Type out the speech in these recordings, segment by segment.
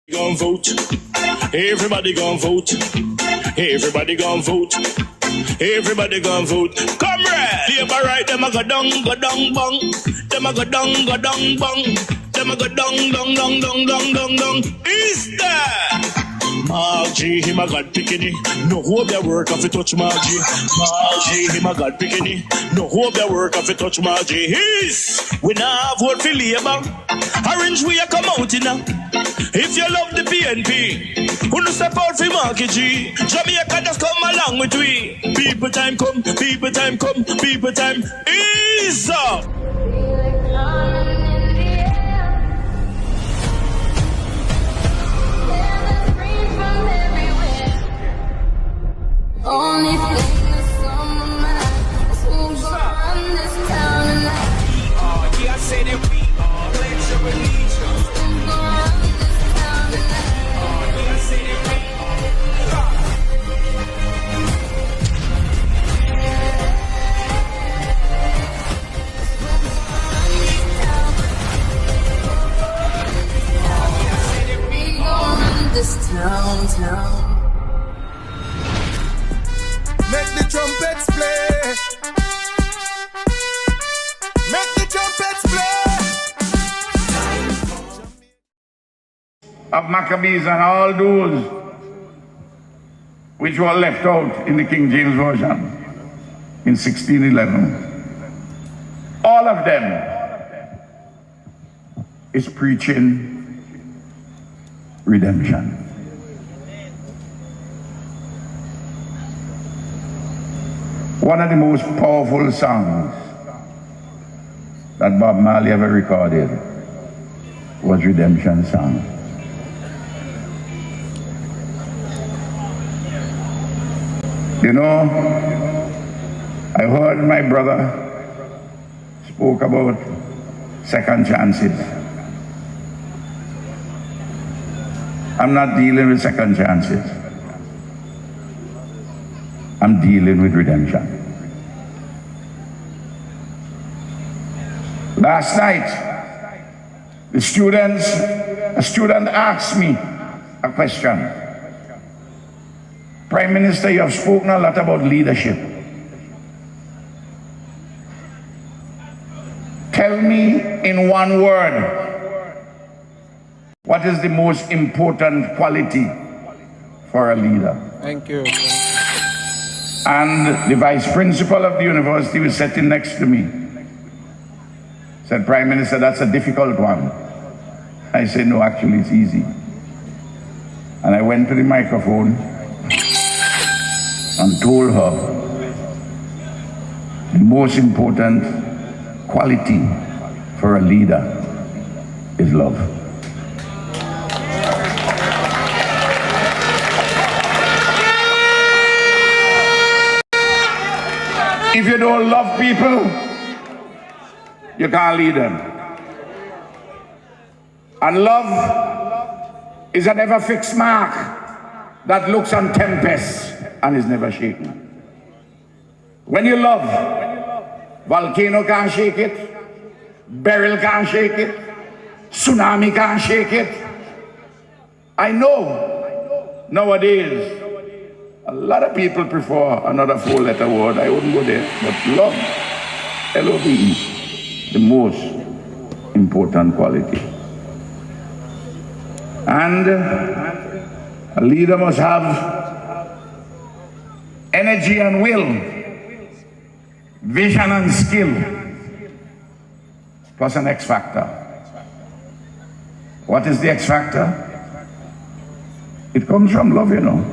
Gon' vote. Everybody gon' vote. Everybody gon' vote. Everybody gon' vote. Comrade! Labor right, them a go down, bong. Them a go down, bong. Them a go down. Is that? Margie, him a God picking. No hope their work if you touch Margie. Margie, him a God picking. No hope their work if you touch Margie. We now vote for Labour. Orange we a come out in now. If you love the PNP, who no step out for Marky G. Jamaica just come along with we. People time come, people time come, people time is up. Only thing that's on my mind is who's gonna run this town tonight. Yeah, I say that we are. Pledge your allegiance. Who's gonna run this town tonight? Yeah, I say that we are. We gonna run this town. Make the trumpets play. Make the trumpets play. Of Maccabees and all those which were left out in the King James Version in 1611. All of them is preaching redemption. One of the most powerful songs that Bob Marley ever recorded was Redemption Song. You know, I heard my brother spoke about second chances. I'm not dealing with second chances. I'm dealing with redemption. Last night, a student asked me a question. Prime Minister, you have spoken a lot about leadership. Tell me in one word, what is the most important quality for a leader? Thank you. And the vice principal of the university was sitting next to me. Said, Prime Minister, that's a difficult one. I said, no, actually it's easy. And I went to the microphone and told her the most important quality for a leader is love. If you don't love people, you can't lead them. And love is a never fixed mark that looks on tempests and is never shaken. When you love, volcano can't shake it, beryl can't shake it, tsunami can't shake it. I know nowadays a lot of people prefer another four-letter word. I wouldn't go there. But love, L-O-V-E, the most important quality. And a leader must have energy and will, vision and skill, plus an X factor. What is the X factor? It comes from love, you know.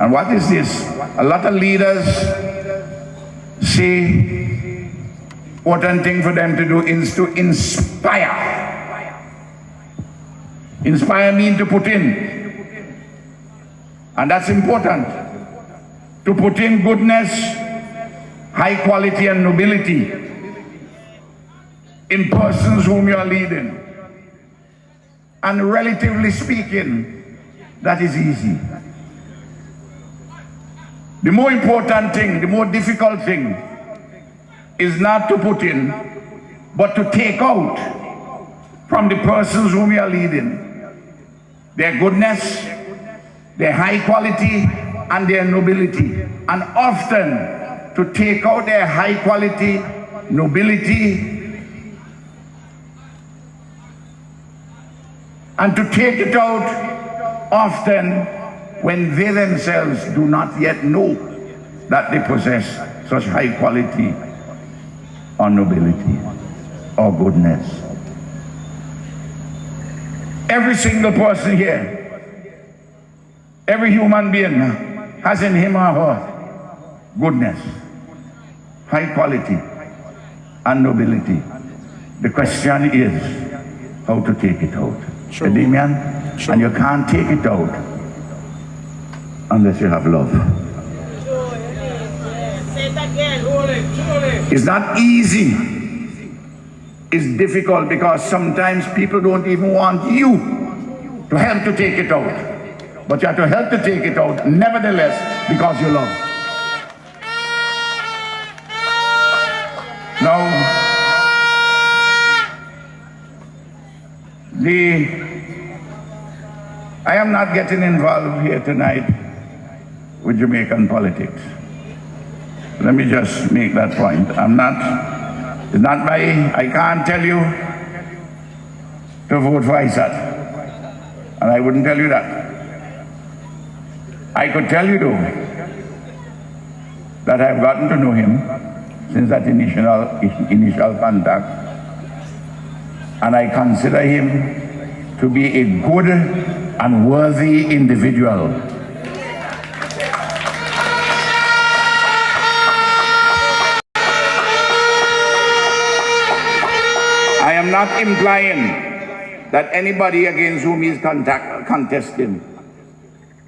And what is this? A lot of leaders say important thing for them to do is to inspire. Inspire means to put in. And that's important. To put in goodness, high quality and nobility in persons whom you are leading. And relatively speaking, that is easy. The more important thing, the more difficult thing is not to put in, but to take out from the persons whom you are leading their goodness, their high quality, and their nobility. And often, to take out their high quality, nobility, and to take it out often when they themselves do not yet know that they possess such high quality or nobility or goodness. Every single person here, every human being has in him or her goodness, high quality, and nobility. The question is how to take it out. True. Amen? True. And you can't take it out unless you have love. It's not easy. It's difficult because sometimes people don't even want you to help to take it out. But you have to help to take it out nevertheless because you love. Now, I am not getting involved here tonight with Jamaican politics. Let me just make that point. It's not I can't tell you to vote for Isat. And I wouldn't tell you that. I could tell you though, that I've gotten to know him since that initial contact. And I consider him to be a good and worthy individual. I am not implying that anybody against whom he's contesting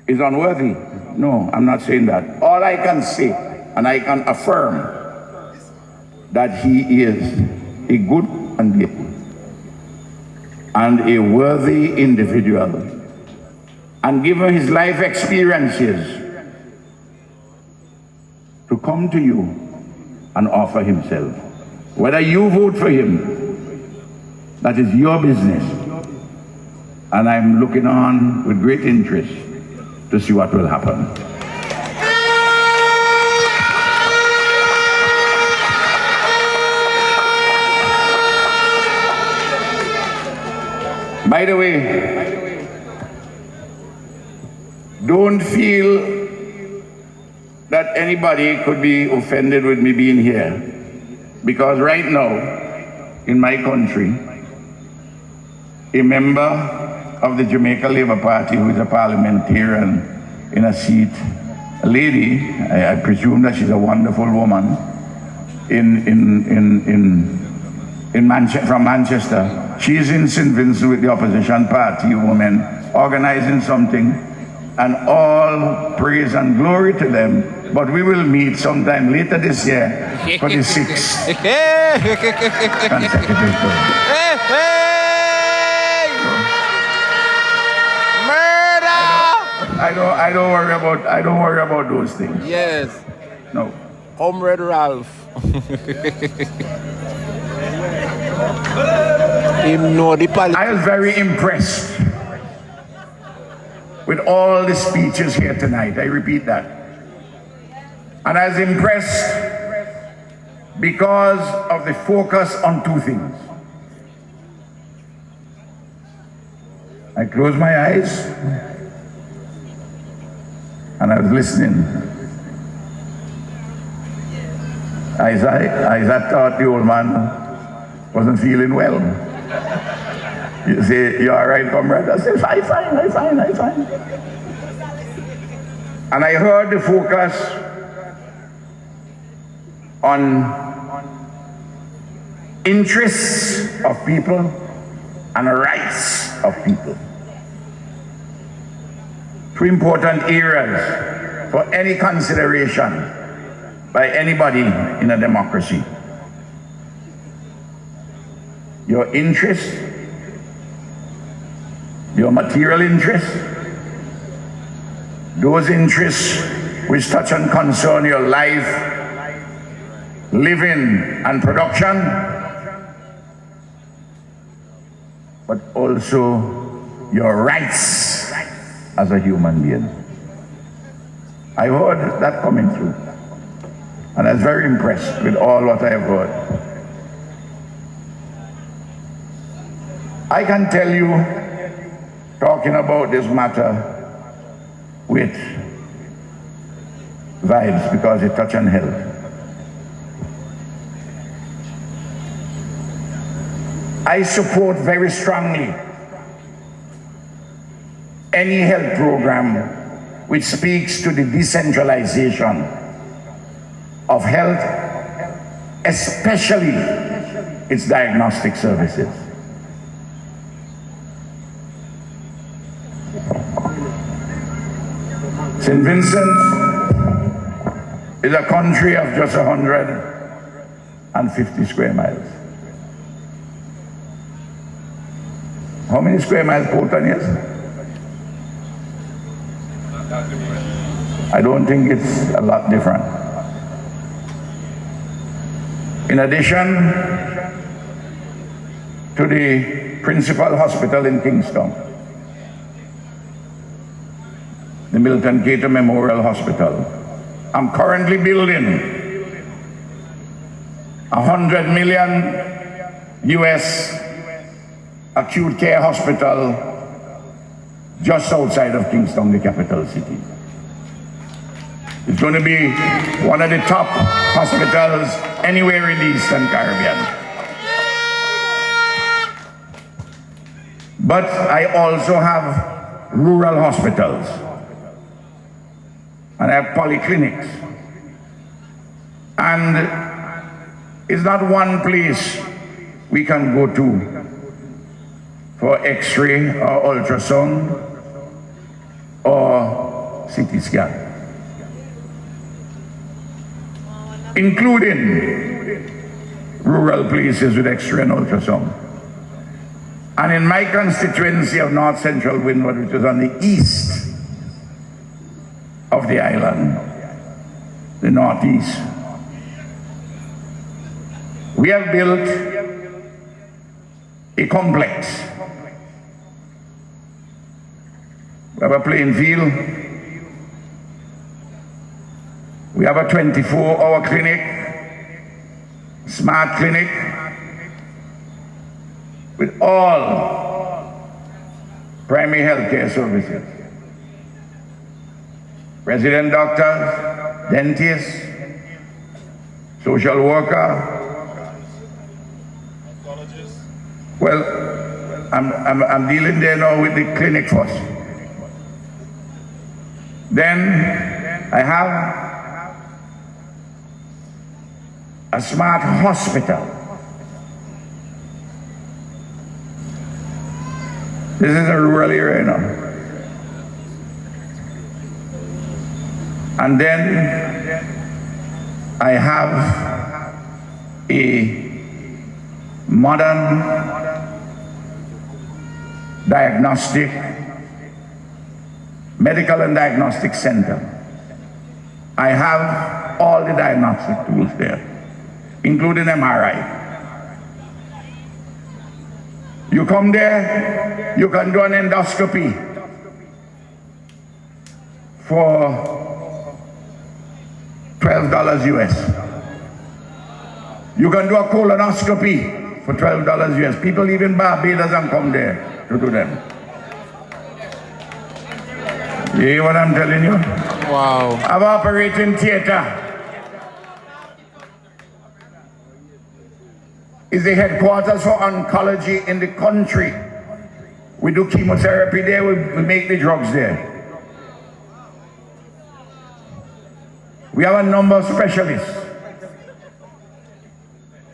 is unworthy. No, I'm not saying that. All I can say, and I can affirm, that he is a good candidate and a worthy individual. And given his life experiences, to come to you and offer himself. Whether you vote for him, that is your business. And I'm looking on with great interest to see what will happen. By the way, don't feel that anybody could be offended with me being here. Because right now, in my country, a member of the Jamaica Labour Party who is a parliamentarian in a seat, a lady, I presume that she's a wonderful woman, from Manchester. She's in St. Vincent with the opposition party women, organizing something, and all praise and glory to them. But we will meet sometime later this year for the 6th consecutive term. I don't worry about those things. Yes. No. Comrade Ralph. I was very impressed with all the speeches here tonight. I repeat that. And I was impressed because of the focus on two things. I closed my eyes and I was listening. Isat thought the old man wasn't feeling well. You say, "You all right, comrade?" I said, I'm fine. And I heard the focus on interests of people and rights of people. Two important areas for any consideration by anybody in a democracy. Your interest, your material interest, those interests which touch and concern your life, living and production, but also your rights as a human being. I heard that coming through, and I was very impressed with all what I have heard. I can tell you, talking about this matter with vibes because it touches on health. I support very strongly any health program which speaks to the decentralization of health, especially its diagnostic services. St. Vincent is a country of just 150 square miles. How many square miles Portland is? I don't think it's a lot different. In addition to the principal hospital in Kingston, the Milton Cater Memorial Hospital, I'm currently building $100 million US acute care hospital just outside of Kingston, the capital city. It's going to be one of the top hospitals anywhere in the Eastern Caribbean. But I also have rural hospitals, and I have polyclinics. And it's not one place we can go to for X-ray or ultrasound or CT scan, including rural places with X-ray and ultrasound. And in my constituency of North Central Windward, which is on the east of the island, the northeast, we have built a complex. We have a playing field. We have a 24-hour clinic, smart clinic, with all primary health care services. Resident doctors, dentists, social worker. Well, I'm dealing there now with the clinic first. Then I have a smart hospital. This is a rural area now. And then I have a modern diagnostic, medical and diagnostic center. I have all the diagnostic tools there, including MRI. You come there, you can do an endoscopy for $12 US. You can do a colonoscopy for $12 US. People live in Barbados and come there to do them. You hear what I'm telling you? Wow. I have an operating theater. It's the headquarters for oncology in the country. We do chemotherapy there, we make the drugs there. We have a number of specialists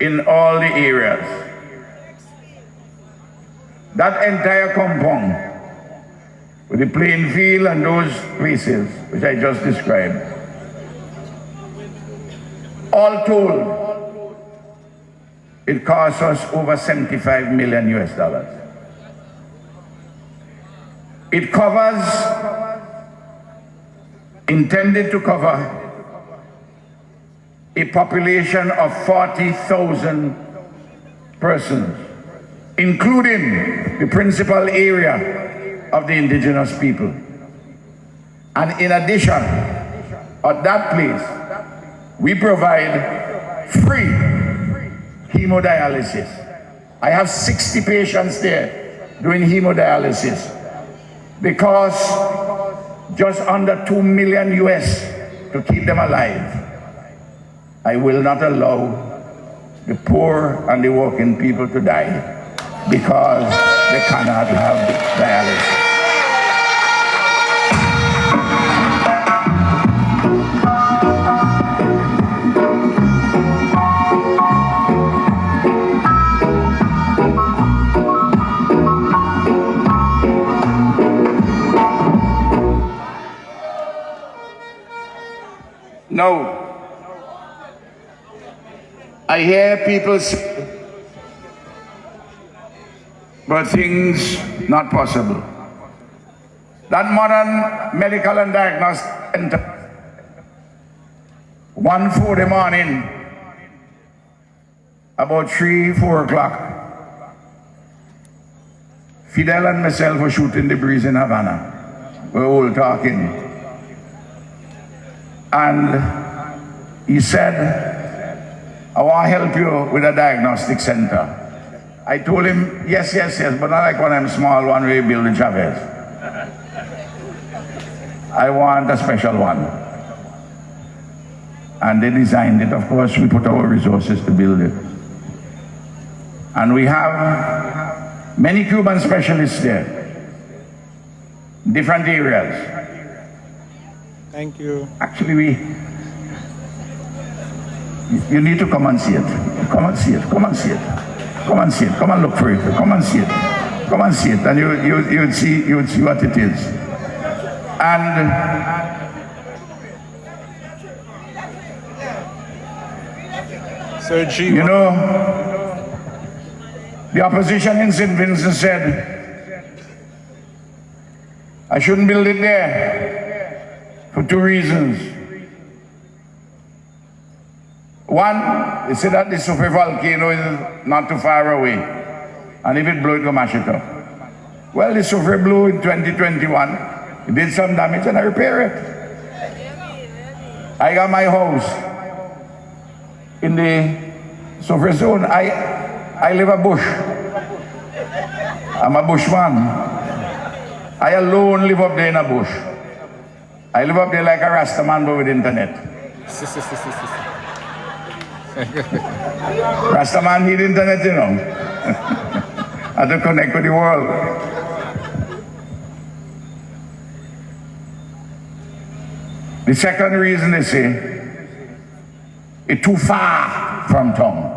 in all the areas. That entire compound, with the playing field and those places which I just described, all told, it costs us over $75 million US. It covers, intended to cover, a population of 40,000 persons, including the principal area of the indigenous people. And in addition, at that place, we provide free hemodialysis. I have 60 patients there doing hemodialysis because just under 2 million US to keep them alive. I will not allow the poor and the working people to die because they cannot have dialysis. No. I hear people say, but things not possible. That modern medical and diagnostic center, 1:40 in the morning, about 3-4 o'clock, Fidel and myself were shooting the breeze in Havana. We were all talking. And he said, I want to help you with a diagnostic center. I told him, yes, but not like one of them small one where you build in Chavez. I want a special one. And they designed it. Of course, we put our resources to build it. And we have many Cuban specialists there, different areas. Thank you. Actually, you need to come and see it. Come and see it. Come and see it. Come and see it. Come and look for it. Come and see it. Come and see it, and you'll see what it is. And Sir G, you know, the opposition in St. Vincent said I shouldn't build it there for 2 reasons. One, they said that the super volcano is not too far away, and if it blows, it will mash it up. Well, the super blew in 2021. It did some damage, and I repair it. I got my house in the super zone. I live a bush. I'm a bushman. I alone live up there in a bush. I live up there like a Rasta man, but with internet. Rasta man need internet, you know. I have to connect with the world. The second reason they say, it's too far from town.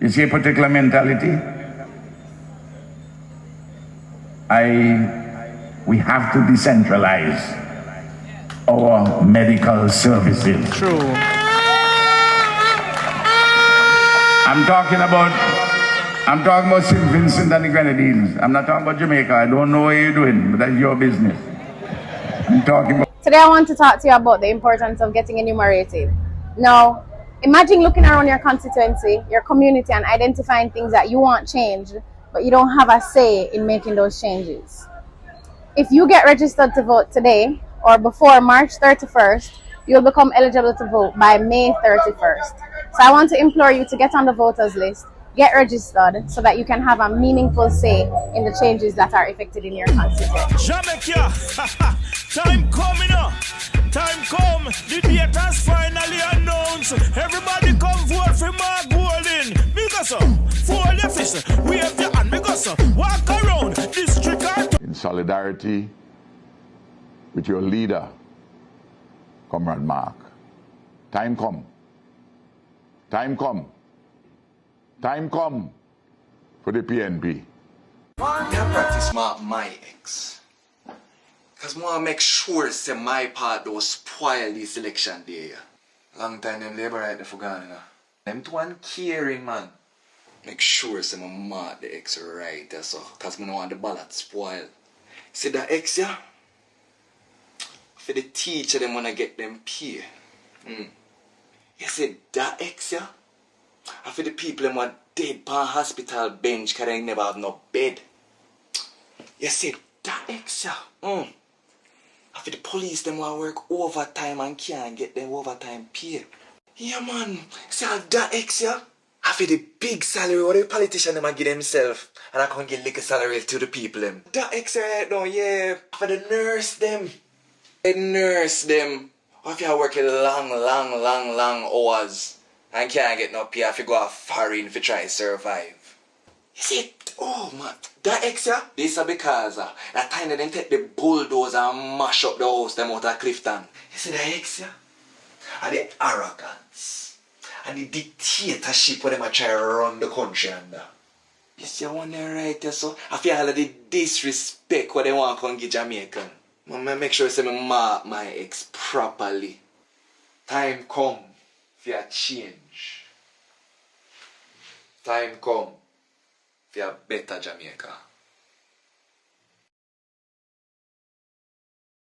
You see a particular mentality? We have to decentralize our medical services. true. I'm talking about St. Vincent and the Grenadines. I'm not talking about Jamaica. I don't know what you're doing, but that's your business. I'm talking about... Today I want to talk to you about the importance of getting enumerated. Now, imagine looking around your constituency, your community, and identifying things that you want changed, but you don't have a say in making those changes. If you get registered to vote today or before March 31st, you'll become eligible to vote by May 31st. So I want to implore you to get on the voters list, get registered, so that you can have a meaningful say in the changes that are effected in your constituency. Jamaica, time coming up. Time come. The date has finally announced. Everybody come vote for Mark Golden. Because fold your fist, wave your hand. Because walk around district and In solidarity with your leader, Comrade Mark. Time come. Time come. Time come for the PNP. I practice my ex. Because I want to make sure say my part don't spoil this election day. Long time them labor right there for gone, you know. Them two uncaring, man. Make sure say my mark the ex right there, so. Because I don't want the ballot spoiled. See that ex, yeah? For the teacher, them want to get them pay. You see that ex, yeah? And for the people them want dead pan hospital bench because they never have no bed. You see that ex, yeah? After the police them want work overtime and can't get them overtime pay. Yeah man, see how that ex yeah? After the big salary what the politician them a give themselves and I can't get little salary to the people them. That ex right now, yeah. For the nurse them. The nurse them. If you are working long hours and can't get no pay if you go a foreign if you try to survive. You see, oh man, that ex yeah? This is because that time they take the bulldozer and mash up the house them out of Clifton. You see that ex yeah? And the arrogance and the dictatorship where they try to run the country under. You see one there right there so? I feel all of the disrespect what they want to come give Jamaican. I make sure I say me mark my ex properly. Time come for a change. Time come for a better Jamaica.